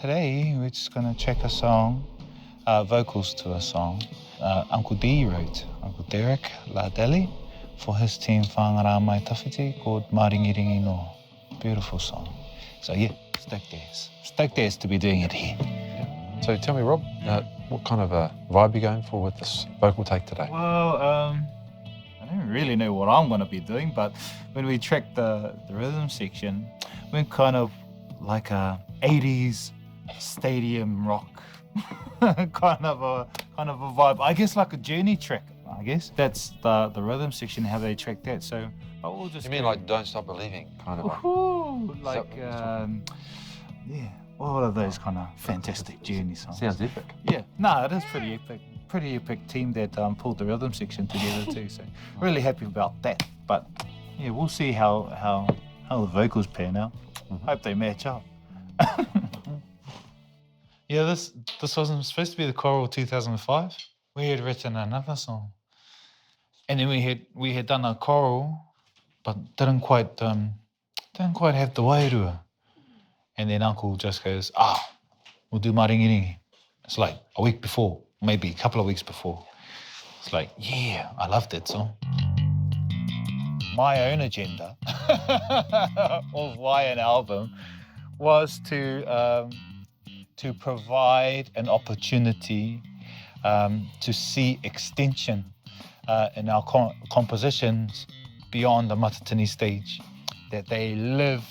today we're just going to check a song, vocals to a song. Uncle D wrote, Uncle Derek Lardeli, for his team Whāngārā Mai Tawhiti, called Māringiringi noa. Beautiful song. So yeah, stoked as to be doing it here. Yeah. So tell me, Rob, what kind of a vibe are you going for with this vocal take today? Well, I don't really know what I'm going to be doing, but when we tracked the rhythm section, we're kind of like a 80s stadium rock kind of a vibe. I guess like a journey track. I guess that's the rhythm section, how they track that. So we'll just. You mean like Don't Stop Believing, kind of? Like yeah, all of those kind of fantastic journey songs. Sounds epic. Yeah, no, it is pretty epic. Pretty epic team that pulled the rhythm section together too. So really happy about that. But yeah, we'll see how the vocals pan out. Hope they match up. Yeah, this wasn't supposed to be the Choral 2005. We had written another song, and then we had done a choral, but didn't quite have the wairua. And then Uncle just goes, we'll do Māringiringi. It's like a week before, maybe a couple of weeks before. It's like, yeah, I love that song. My own agenda of why an album was to provide an opportunity to see extension in our compositions beyond the Matatini stage, that they live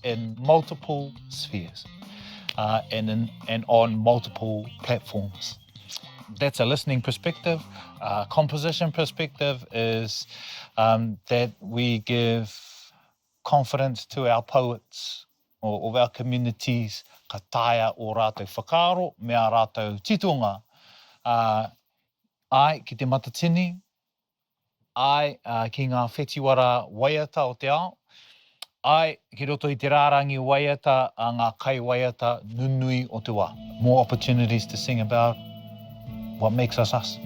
in multiple spheres and on multiple platforms. That's a listening perspective. Composition perspective is that we give confidence to our poets or of our communities, ka taia o rātou whakaaro, mea rātou titonga. Ai ki te Matatini, ai ki ngā whetiwara waiata o te ao, ai ki roto i te rārangi waiata a ngā kai waiata nunui o te wā. More opportunities to sing about what makes us us.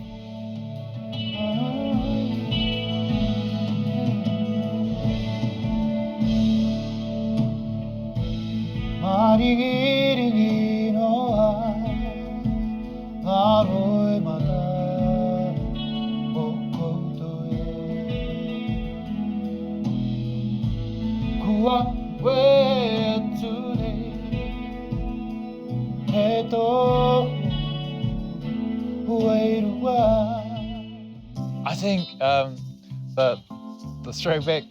Māringiringi noa, ngāroi mata o koutou e. Kua koe atune, he tō wairua. I think the throwback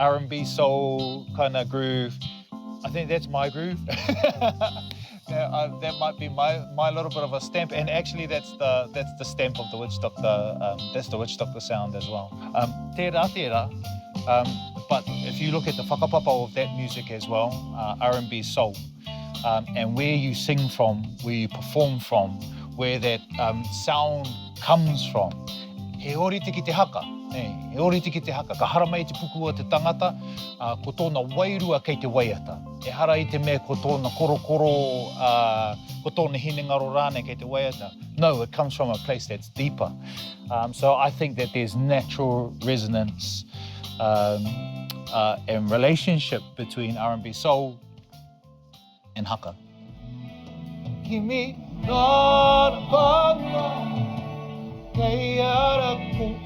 R&B soul kind of groove, I think that's my groove. That might be my little bit of a stamp, and actually that's the stamp of the Witch Doctor. That's the Witch Doctor sound as well. Tērā. But if you look at the whakapapa of that music as well, R&B soul, and where you sing from, where you perform from, where that sound comes from, he ori tiki te haka. He ori tiki te haka. Ka hara mai te puku o te tangata, ko tōna wairua kei te waiata. E hara i te mea ko tōna korokoro, ko tōna hinengaro rāne kei te waiata. No, it comes from a place that's deeper. So I think that there's natural resonance and relationship between R&B soul and haka. Kimi nōna panga, kei ara ko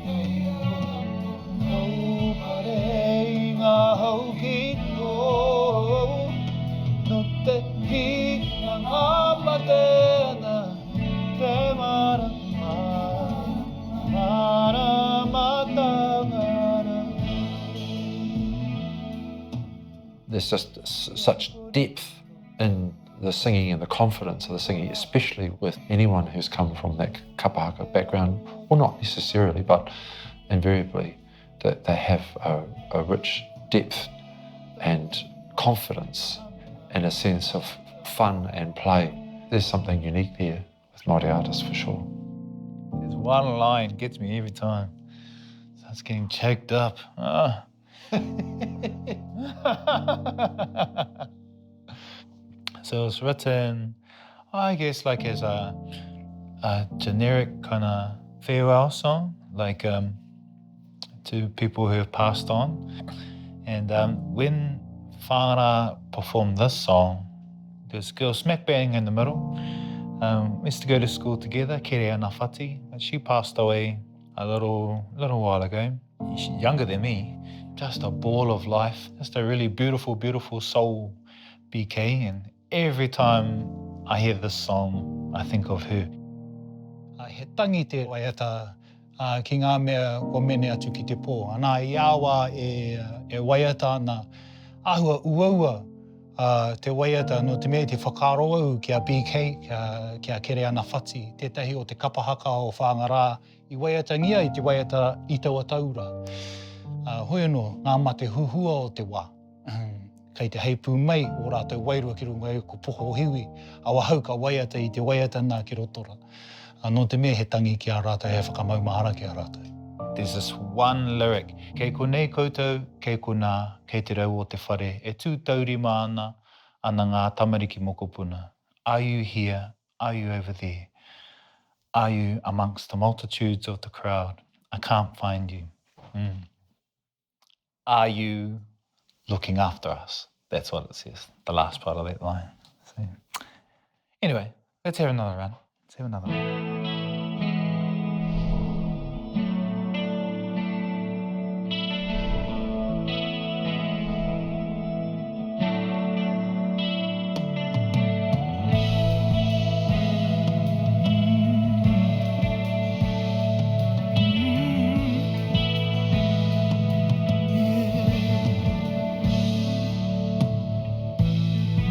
There's just such depth in the singing and the confidence of the singing, especially with anyone who's come from that Kapa Haka background, or not necessarily, but invariably, that they have a rich depth and confidence and a sense of fun and play. There's something unique there with Māori artists for sure. There's one line gets me every time. Starts getting choked up. So it's written, I guess, like as a generic kind of farewell song, like to people who have passed on. And when Whāngārā performed this song, There's a girl smack bang in the middle. We used to go to school together, Tairāwhiti. She passed away a little while ago. She's younger than me. Just a ball of life. Just a really beautiful, beautiful soul BK. And every time I hear this song, I think of her. He tangi te waiata ki ngā mea ko mene atu ki te pō. Anā I awa e waiata ana ahua uaua te waiata no te mea te whakaro au ki a BK, ki a kere ana whati. Tētahi o te Kapa Haka o Whāngārā I waiata ngia I te waiata I taua taura. Hoi anō, ngā mate huhua o te wā. Kei te heipū mai o rātou wairua ki runga e ko poho hiwi. Awa hau ka waiata I te waiata nā ki rotora. No te mea he tangi ki a rātou, he whakamaumahara ki a rātou. There's this one lyric. Kei konei koutou, kei kona, kei te rau o te whare. E tū taurima ana ngā tamariki mokopuna. Are you here? Are you over there? Are you amongst the multitudes of the crowd? I can't find you. Are you looking after us? That's what it says, the last part of that line. So, anyway, let's have another run. Let's have another run.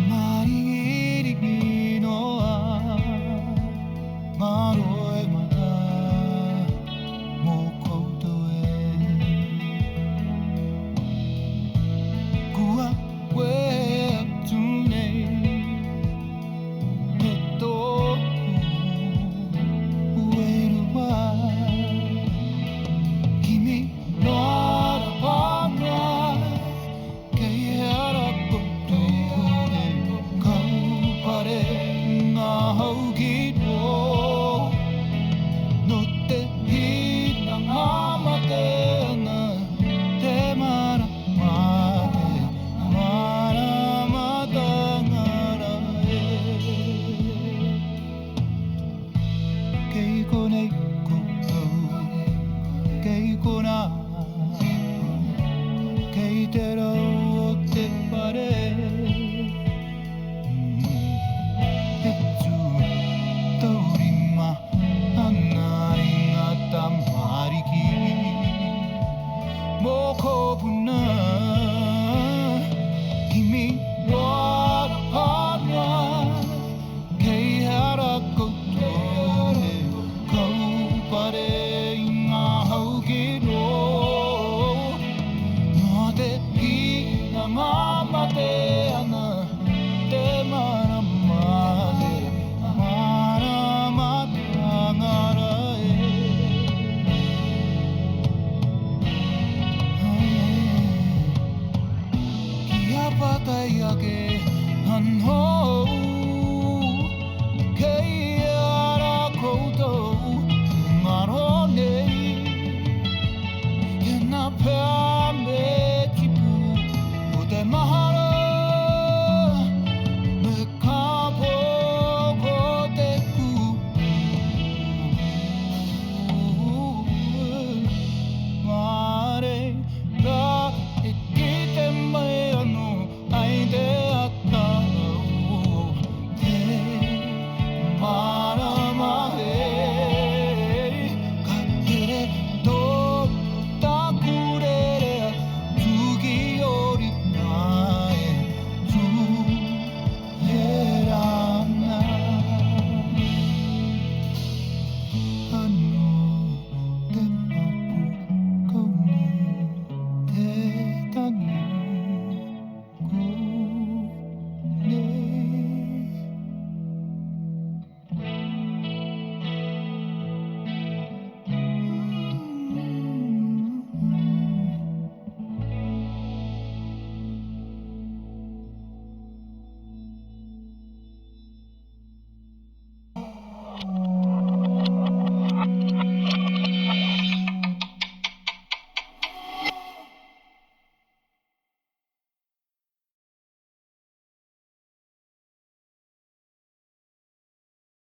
Māringiringi noa, maroi mata, mō koutou Kua koe atu nei, me tōku uerua. Kimi noa pāngai, kei hara koutou kaupare ngā hau ki tō. No te hita ngā mate ana, te mara mate, mara matangara Kei konei koutou, kei kona, kei te rau